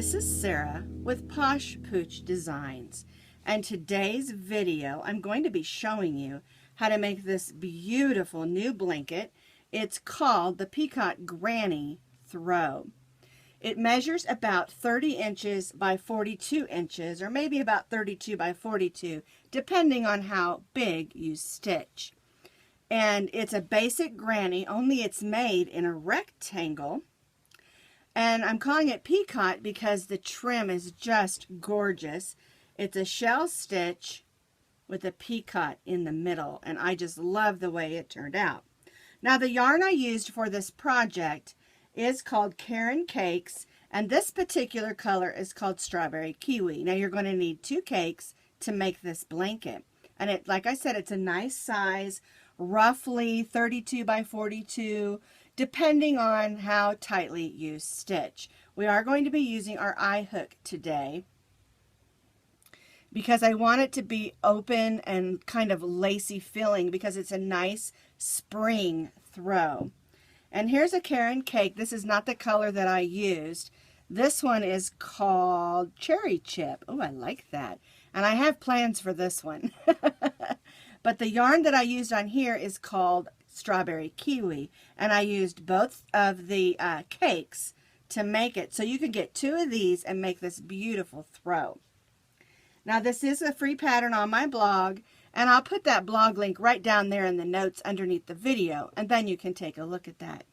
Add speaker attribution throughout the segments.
Speaker 1: this is Sara with Posh Pooch Designs, and today's video I'm going to be showing you how to make this beautiful new blanket. It's called the Picot Granny Throw. It measures about 30 inches by 42 inches, or maybe about 32 by 42, depending on how big you stitch. And it's a basic granny, only it's made in a rectangle. And I'm calling it Picot because the trim is just gorgeous. It's a shell stitch with a Picot in the middle, and I just love the way it turned out. Now, the yarn I used for this project is called Caron Cakes, and this particular color is called Strawberry Kiwi. Now, you're going to need 2 cakes to make this blanket. And it, like I said, it's a nice size, roughly 32 by 42, depending on how tightly you stitch. We are going to be using our eye hook today because I want it to be open and kind of lacy filling because it's a nice spring throw. And here's a Caron cake. This is not the color that I used. This one is called Cherry Chip. Oh, I like that. And I have plans for this one. But the yarn that I used on here is called Strawberry Kiwi, and I used both of the cakes to make it. So you can get 2 of these and make this beautiful throw. Now, this is a free pattern on my blog, and I'll put that blog link right down there in the notes underneath the video, and then you can take a look at that.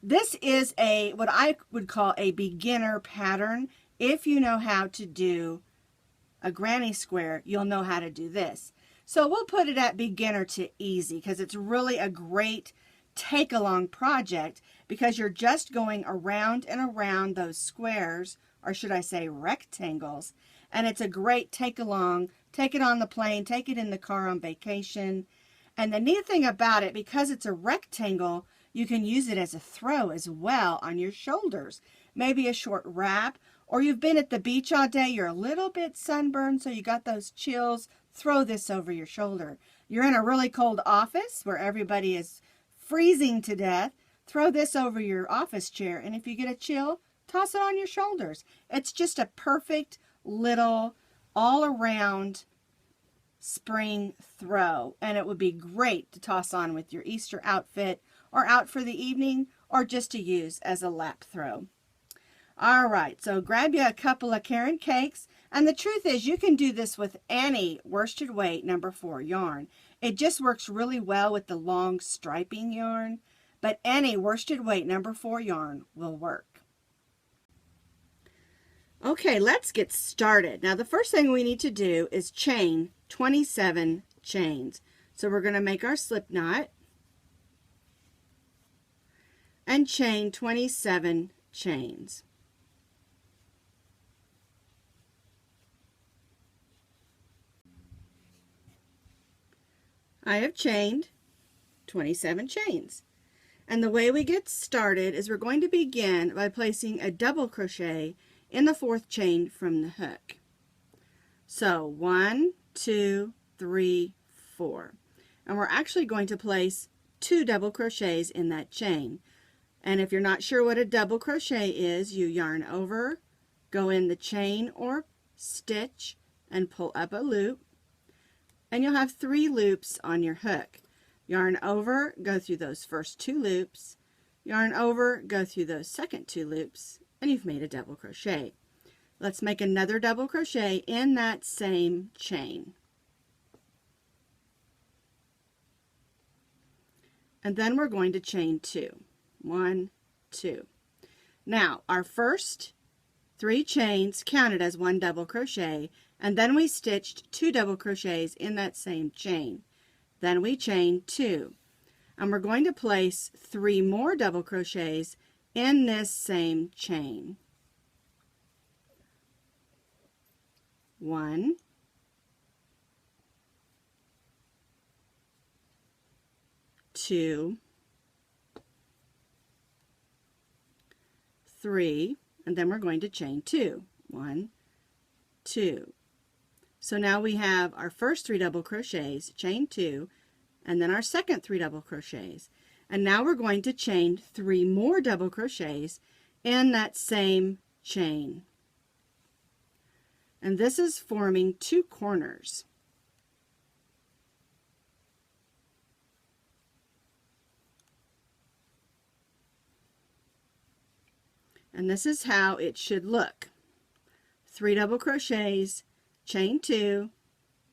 Speaker 1: This is what I would call a beginner pattern. If you know how to do a granny square, you'll know how to do this. So we'll put it at beginner to easy because it's really a great take-along project because you're just going around and around those squares, or should I say rectangles, and it's a great take-along. Take it on the plane, take it in the car on vacation. And the neat thing about it, because it's a rectangle, you can use it as a throw as well on your shoulders. Maybe a short wrap, or you've been at the beach all day, you're a little bit sunburned, so you got those chills. Throw this over your shoulder. You're in a really cold office where everybody is freezing to death. Throw this over your office chair, and if you get a chill, toss it on your shoulders. It's just a perfect little all-around spring throw, and it would be great to toss on with your Easter outfit or out for the evening or just to use as a lap throw. All right, so grab you a couple of Caron cakes, and the truth is you can do this with any worsted weight number 4 yarn. It just works really well with the long striping yarn, but any worsted weight number 4 yarn will work. Okay, let's get started. Now, the first thing we need to do is chain 27 chains. So we're going to make our slip knot and chain 27 chains. I have chained 27 chains. And the way we get started is we're going to begin by placing a double crochet in the 4th chain from the hook. So 1, 2, 3, 4. And we're actually going to place 2 double crochets in that chain. And if you're not sure what a double crochet is, you yarn over, go in the chain or stitch, and pull up a loop. And you'll have 3 loops on your hook. Yarn over, go through those first 2 loops. Yarn over, go through those second 2 loops, and you've made a double crochet. Let's make another double crochet in that same chain. And then we're going to chain 2. 1, 2. Now, our first 3 chains counted as 1 double crochet, and then we stitched 2 double crochets in that same chain. Then we chained 2. And we're going to place 3 more double crochets in this same chain. 1, 2, 3, and then we're going to chain 2. 1, 2. So now we have our first 3 double crochets, chain 2, and then our second 3 double crochets. And now we're going to chain 3 more double crochets in that same chain. and this is forming 2 corners. And this is how it should look. 3 double crochets, chain 2,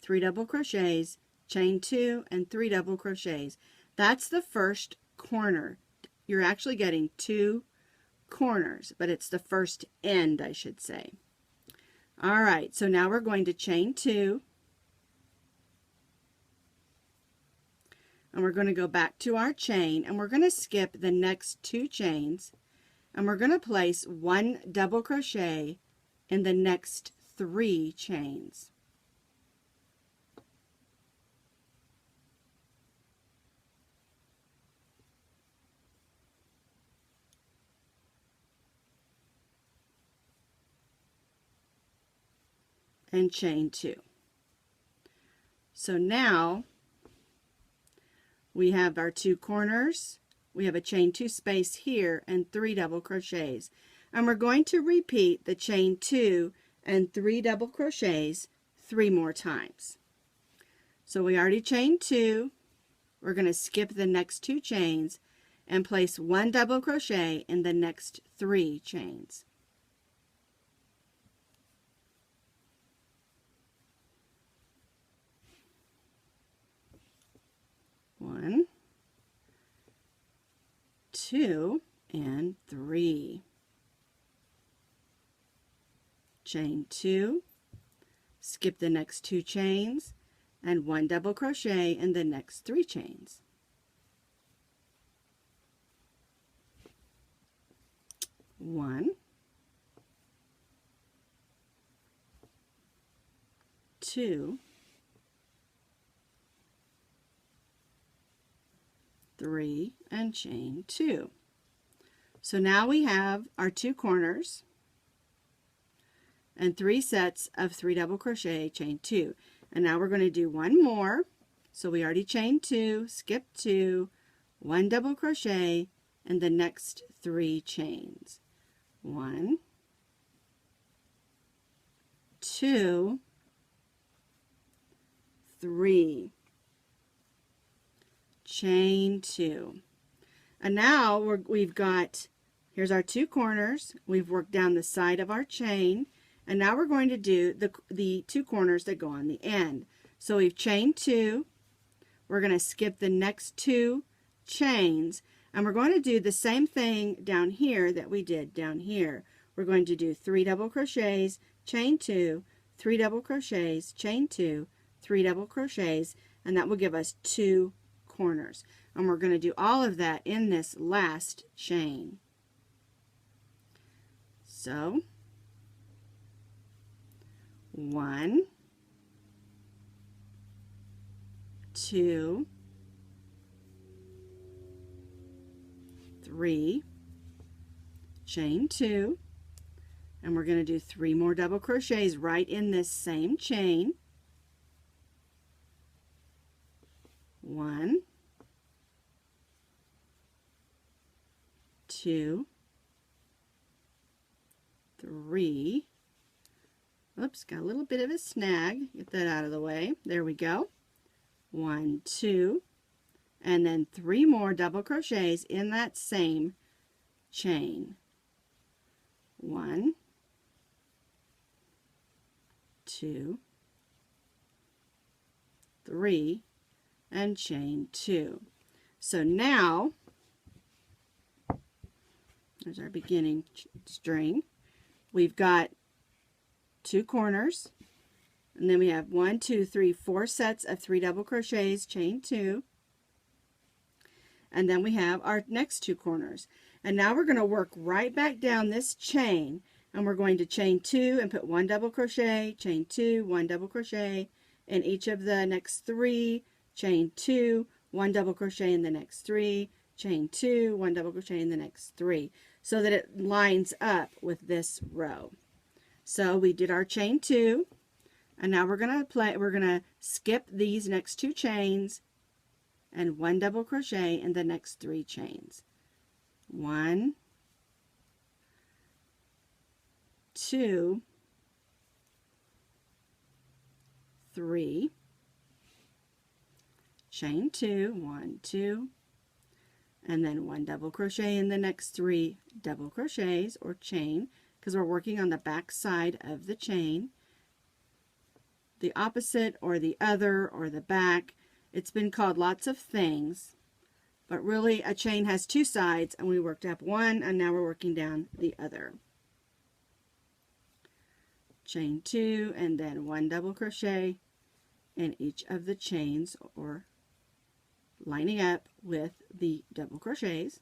Speaker 1: 3 double crochets, chain 2, and 3 double crochets. That's the first corner. You're actually getting 2 corners, but it's the first end, I should say. All right, so now we're going to chain 2, and we're going to go back to our chain, and we're going to skip the next 2 chains, and we're going to place 1 double crochet in the next 3 chains. And chain 2. So now we have our 2 corners, we have a chain 2 space here, and 3 double crochets. And we're going to repeat the chain 2 and 3 double crochets 3 more times. So we already chained 2. We're going to skip the next 2 chains and place 1 double crochet in the next 3 chains. One, 2, and 3. Chain 2, skip the next 2 chains, and 1 double crochet in the next 3 chains. One, 2, 3, and chain 2. So now we have our 2 corners and 3 sets of 3 double crochet, chain 2. And now we're going to do 1 more. So we already chained 2, skip 2, 1 double crochet in the next 3 chains. 1, 2, 3. Chain 2. And now we've got, here's our 2 corners. We've worked down the side of our chain, and now we're going to do the 2 corners that go on the end. So we've chained 2. We're going to skip the next 2 chains, and we're going to do the same thing down here that we did down here. We're going to do 3 double crochets, chain 2, 3 double crochets, chain 2, 3 double crochets, and that will give us 2 corners. And we're going to do all of that in this last chain. So 1, 2, 3, chain 2, and we're going to do 3 more double crochets right in this same chain. 1, 2, 3. Oops, got a little bit of a snag. Get that out of the way. There we go. 1, 2, and then 3 more double crochets in that same chain. 1, 2, 3, and chain 2. So now, there's our beginning string. We've got 2 corners, and then we have 1, 2, 3, 4 sets of 3 double crochets, chain 2, and then we have our next 2 corners. And now we're going to work right back down this chain, and we're going to chain 2 and put 1 double crochet, chain 2, 1 double crochet in each of the next 3, chain 2, 1 double crochet in the next 3, chain 2, 1 double crochet in the next 3, so that it lines up with this row. So we did our chain 2, and now we're going to skip these next 2 chains and 1 double crochet in the next 3 chains. 1, 2, 3, chain 2, 1, 2, and then 1 double crochet in the next 3 double crochets or chain, because we're working on the back side of the chain. The opposite or the other or the back, it's been called lots of things, but really a chain has 2 sides, and we worked up one and now we're working down the other. Chain 2 and then 1 double crochet in each of the chains, or lining up with the double crochets.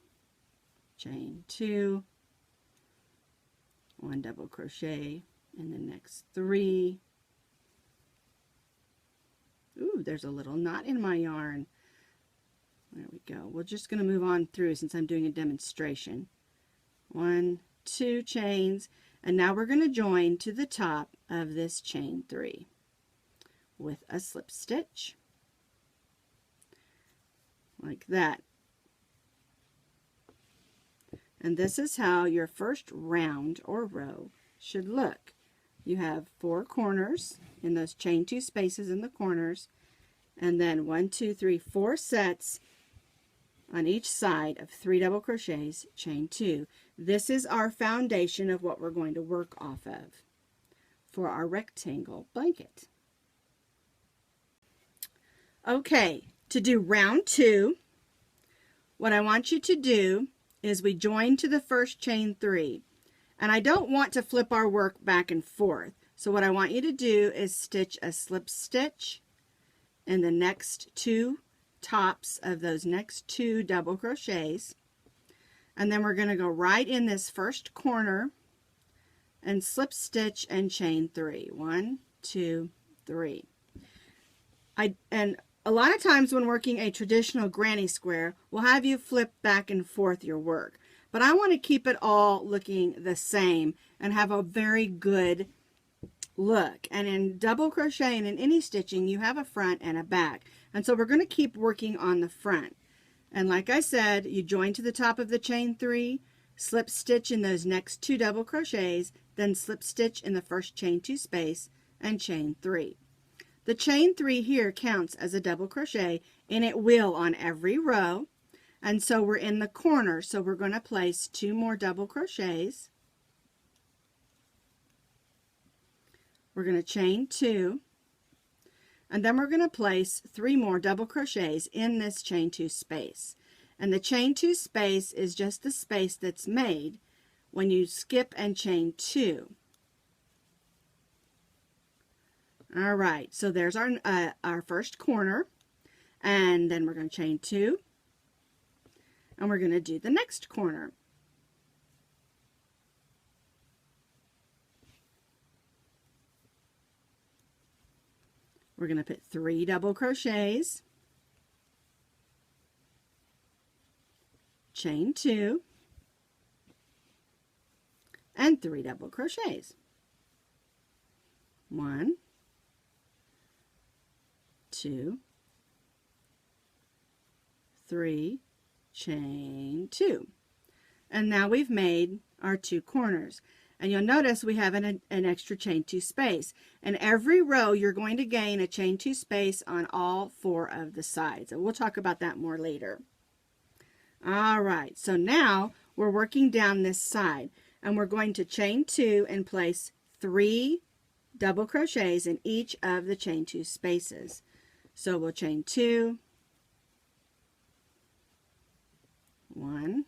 Speaker 1: Chain 2, 1 double crochet in the next 3. Ooh, there's a little knot in my yarn. There we go. We're just going to move on through since I'm doing a demonstration. 1, 2 chains, and now we're going to join to the top of this chain 3 with a slip stitch like that. And this is how your first round or row should look. You have 4 corners in those chain 2 spaces in the corners, and then 1, 2, 3, 4 sets on each side of 3 double crochets, chain 2. This is our foundation of what we're going to work off of for our rectangle blanket. Okay, to do round 2, what I want you to do is we join to the first chain 3. And I don't want to flip our work back and forth. So what I want you to do is stitch a slip stitch in the next 2 tops of those next 2 double crochets. And then we're going to go right in this first corner and slip stitch and chain 3. 1, 2, 3. And a lot of times when working a traditional granny square, we'll have you flip back and forth your work. But I want to keep it all looking the same and have a very good look. And in double crochet and in any stitching, you have a front and a back. And so we're going to keep working on the front. And like I said, you join to the top of the chain 3, slip stitch in those next 2 double crochets, then slip stitch in the first chain 2 space and chain 3. The chain 3 here counts as a double crochet, and it will on every row. And so we're in the corner, so we're going to place 2 more double crochets. We're going to chain 2, and then we're going to place 3 more double crochets in this chain 2 space. And the chain 2 space is just the space that's made when you skip and chain 2. All right, so there's our first corner, and then we're going to chain 2, and we're going to do the next corner. We're going to put 3 double crochets, chain 2, and 3 double crochets. 1, 2, 3, chain 2. And now we've made our 2 corners. And you'll notice we have an extra chain 2 space. And every row you're going to gain a chain 2 space on all 4 of the sides. And we'll talk about that more later. All right, so now we're working down this side. And we're going to chain 2 and place 3 double crochets in each of the chain 2 spaces. So we'll chain 2, 1,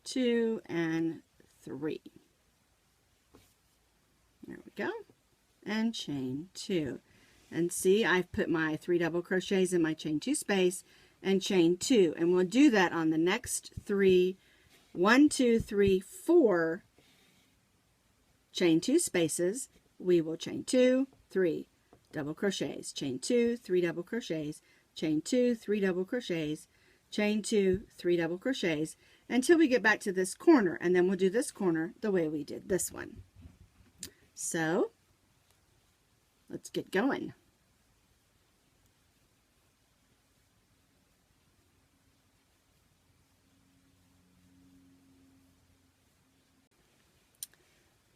Speaker 1: 2, and 3. There we go. And chain 2. And see, I've put my 3 double crochets in my chain 2 space and chain 2. And we'll do that on the next 3, 1, 2, 3, 4 chain 2 spaces. We will chain 2, 3 double crochets, chain 2, 3 double crochets, chain 2, 3 double crochets, chain 2, 3 double crochets, until we get back to this corner, and then we'll do this corner the way we did this one. So let's get going.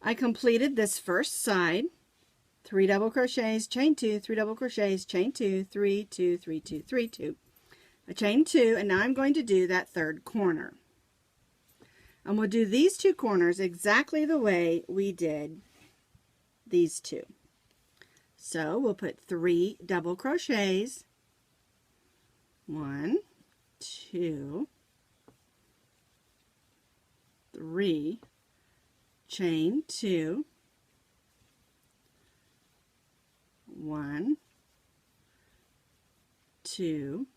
Speaker 1: I completed this first side, 3 double crochets, chain 2, 3 double crochets, chain 2, 3, 2, 3, 2, 3, 2. A chain 2, and now I'm going to do that third corner. And we'll do these two corners exactly the way we did these two. So we'll put 3 double crochets, 1, 2, 3, chain 2, 1, 2,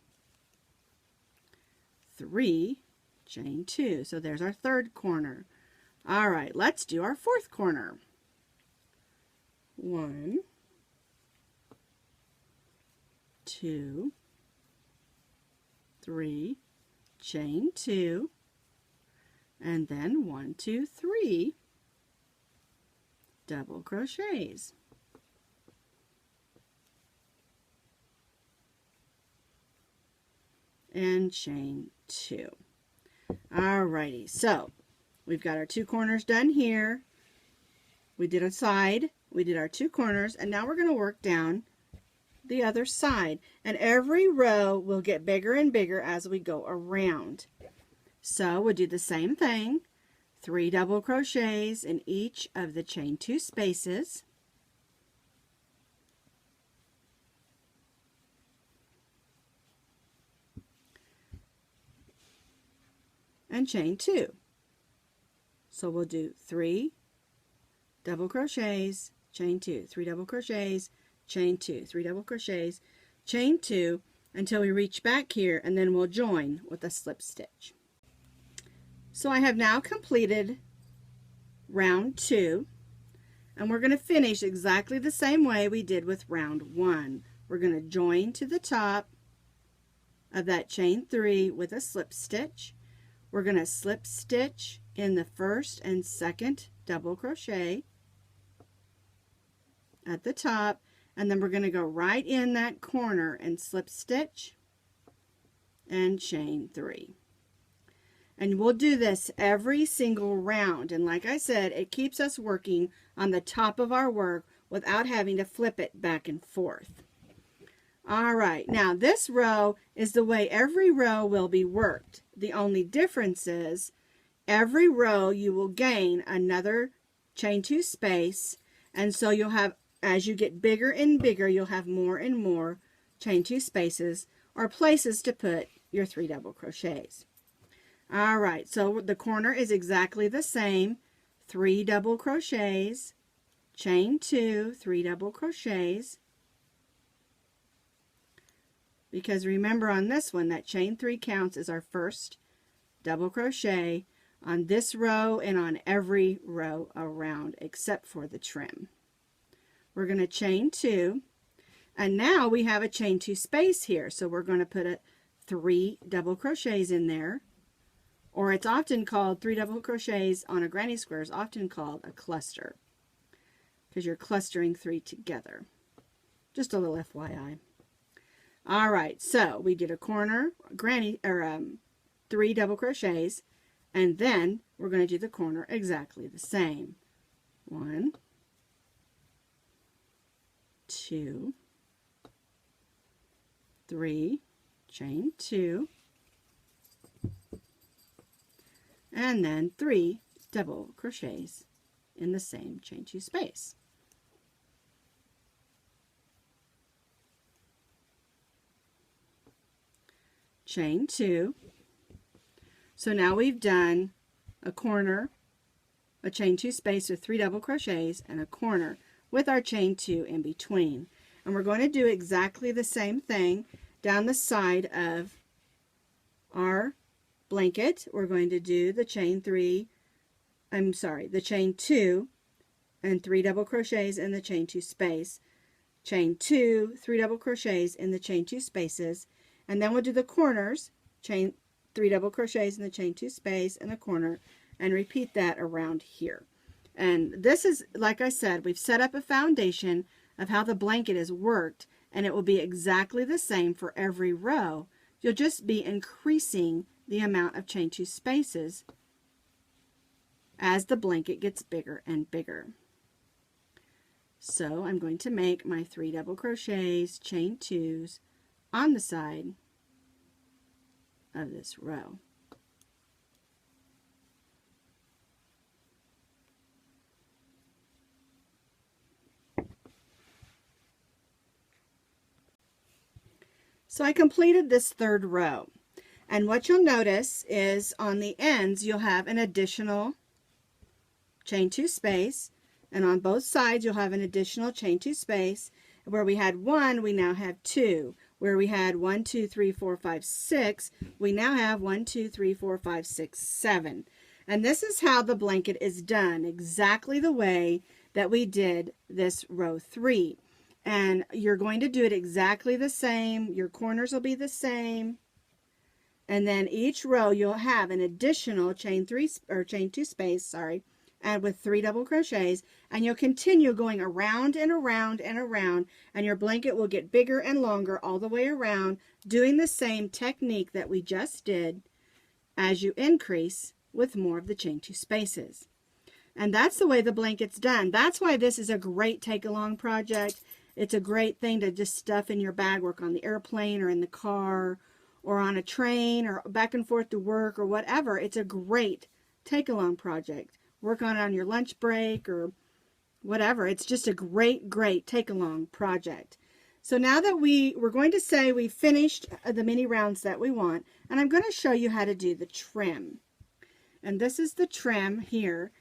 Speaker 1: 3, chain 2. So there's our third corner. All right, let's do our fourth corner. 1, 2, 3, chain 2, and then 1, 2, 3 double crochets. And chain 2. Alrighty, so we've got our two corners done here. We did a side, we did our two corners, and now we're going to work down the other side. And every row will get bigger and bigger as we go around. So we'll do the same thing. 3 double crochets in each of the chain 2 spaces. And chain 2. So we'll do 3 double crochets, chain 2, 3 double crochets, chain 2, 3 double crochets, chain 2 until we reach back here, and then we'll join with a slip stitch. So I have now completed round 2, and we're going to finish exactly the same way we did with round 1. We're going to join to the top of that chain 3 with a slip stitch. We're going to slip stitch in the first and second double crochet at the top, and then we're going to go right in that corner and slip stitch and chain 3. And we'll do this every single round, and like I said, it keeps us working on the top of our work without having to flip it back and forth. Alright, now this row is the way every row will be worked. The only difference is every row you will gain another chain 2 space, and so you'll have, as you get bigger and bigger, you'll have more and more chain 2 spaces or places to put your 3 double crochets. Alright, so the corner is exactly the same. 3 double crochets, chain 2, 3 double crochets. Because remember on this one that chain 3 counts as our first double crochet on this row and on every row around except for the trim. We're going to chain 2, and now we have a chain 2 space here, so we're going to put 3 double crochets in there, or it's often called 3 double crochets on a granny square is often called a cluster because you're clustering 3 together. Just a little FYI. All right, so we did a corner, 3 double crochets, and then we're going to do the corner exactly the same. 1, 2, 3, chain 2, and then 3 double crochets in the same chain 2 space. Chain 2. So now we've done a corner, a chain 2 space with 3 double crochets, and a corner with our chain 2 in between. And we're going to do exactly the same thing down the side of our blanket. We're going to do the chain 2 and 3 double crochets in the chain 2 space, chain 2, 3 double crochets in the chain 2 spaces, and then we'll do the corners, chain 3 double crochets in the chain 2 space and the corner, and repeat that around here. And this is, like I said, we've set up a foundation of how the blanket is worked, and it will be exactly the same for every row. You'll just be increasing the amount of chain 2 spaces as the blanket gets bigger and bigger. So I'm going to make my 3 double crochets, chain 2s on the side of this row. So I completed this 3rd row, and what you'll notice is on the ends you'll have an additional chain 2 space, and on both sides you'll have an additional chain 2 space. Where we had 1, we now have 2. Where we had 1, 2, 3, 4, 5, 6, we now have 1, 2, 3, 4, 5, 6, 7. And this is how the blanket is done, exactly the way that we did this row 3. And you're going to do it exactly the same. Your corners will be the same. And then each row you'll have an additional chain 2 space, and with 3 double crochets, and you'll continue going around and around and around, and your blanket will get bigger and longer all the way around, doing the same technique that we just did as you increase with more of the chain 2 spaces. And that's the way the blanket's done. That's why this is a great take-along project. It's a great thing to just stuff in your bag, work on the airplane or in the car or on a train or back and forth to work or whatever. It's a great take-along project. Work on it on your lunch break or whatever. It's just a great, great take-along project. So now that we're going to say we finished the mini rounds that we want, and I'm going to show you how to do the trim. And this is the trim here.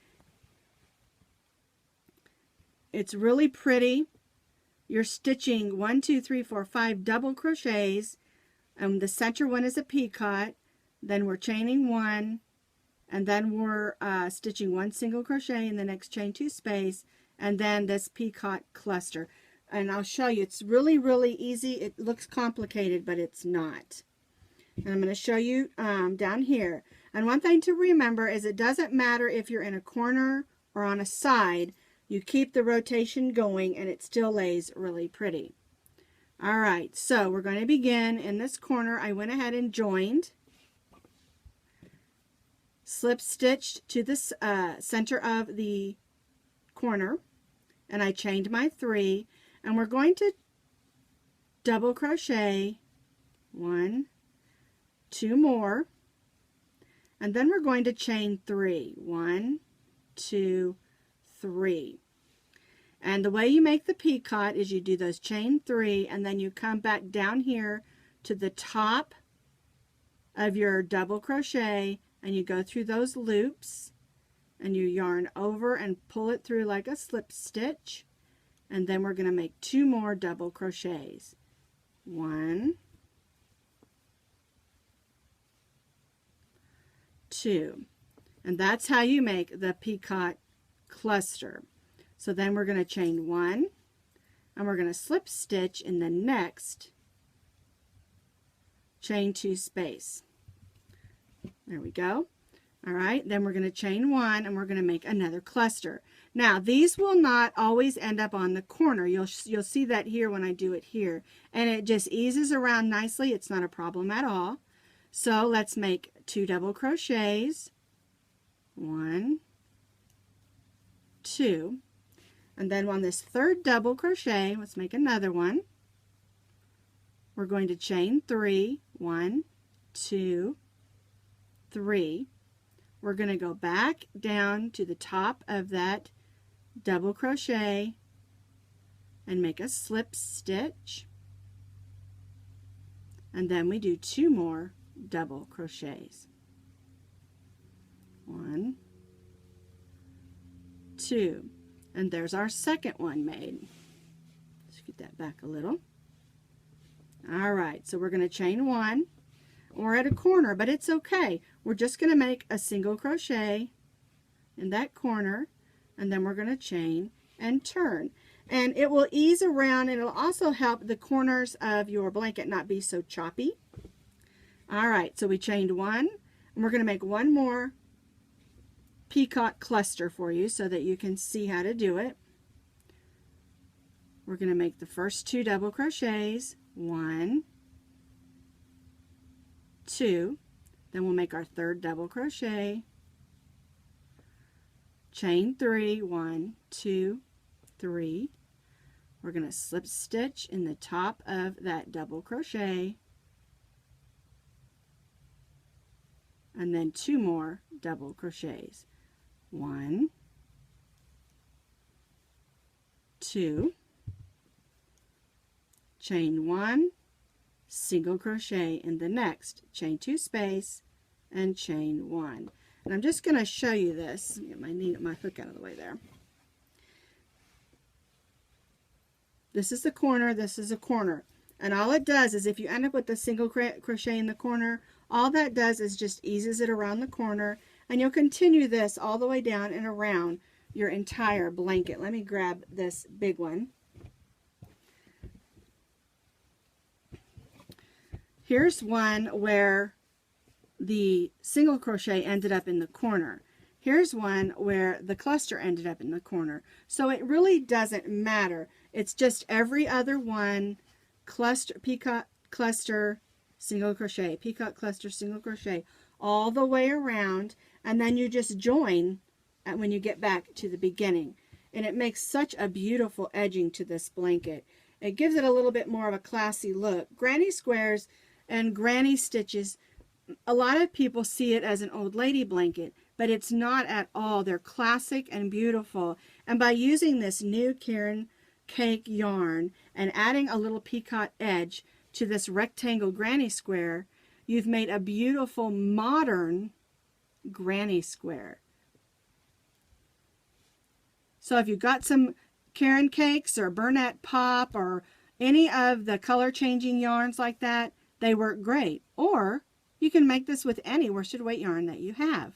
Speaker 1: It's really pretty. You're stitching 1, 2, 3, 4, 5 double crochets, and the center one is a picot. Then we're chaining 1, and then we're stitching 1 single crochet in the next chain 2 space, and then this picot cluster. And I'll show you, it's really, really easy. It looks complicated, but it's not. And I'm going to show you down here. And one thing to remember is it doesn't matter if you're in a corner or on a side. You keep the rotation going and it still lays really pretty. All right, so we're going to begin in this corner. I went ahead and joined, slip stitched to the center of the corner, and I chained my 3, and we're going to double crochet 1, 2 more, and then we're going to chain 3, 1, 2, 3. And the way you make the picot is you do those chain 3, and then you come back down here to the top of your double crochet, and you go through those loops, and you yarn over and pull it through like a slip stitch, and then we're going to make 2 more double crochets. 1, 2, and that's how you make the picot cluster. So then we're going to chain 1, and we're going to slip stitch in the next chain 2 space. There we go. All right, then we're going to chain 1, and we're going to make another cluster. Now these will not always end up on the corner. You'll see that here when I do it here, and it just eases around nicely. It's not a problem at all. So let's make 2 double crochets, 1, 2, and then on this 3rd double crochet, let's make another one. We're going to chain 3, 1, 2, 3. We're going to go back down to the top of that double crochet and make a slip stitch, and then we do 2 more double crochets. 1, 2, and there's our second one made. Let's get that back a little. All right, so we're going to chain 1. We're at a corner, but it's okay. We're just going to make a single crochet in that corner, and then we're going to chain and turn. And it will ease around, and it'll also help the corners of your blanket not be so choppy. All right, so we chained 1, and we're going to make 1 more picot cluster for you so that you can see how to do it. We're going to make the first 2 double crochets, 1, 2, then we'll make our 3rd double crochet, chain 3, 1, 2, 3, we're going to slip stitch in the top of that double crochet, and then 2 more double crochets. 1, 2, chain 1, single crochet in the next, chain 2 space, and chain 1. And I'm just going to show you this. Get my hook out of the way there. This is the corner, this is a corner. And all it does is, if you end up with a single crochet in the corner, all that does is just eases it around the corner, and you'll continue this all the way down and around your entire blanket. Let me grab this big one. Here's one where the single crochet ended up in the corner. Here's one where the cluster ended up in the corner. So it really doesn't matter. It's just every other one, cluster, picot, cluster, single crochet, picot, cluster, single crochet, all the way around, and then you just join when you get back to the beginning. And it makes such a beautiful edging to this blanket. It gives it a little bit more of a classy look. Granny squares and granny stitches, a lot of people see it as an old lady blanket, but it's not at all. They're classic and beautiful. And by using this new Caron cake yarn and adding a little picot edge to this rectangle granny square, you've made a beautiful modern granny square. So if you've got some Caron cakes or Bernat Pop or any of the color changing yarns like that, they work great. Or you can make this with any worsted weight yarn that you have.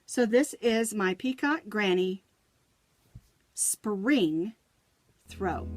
Speaker 1: So this is my Picot Granny Spring Throw.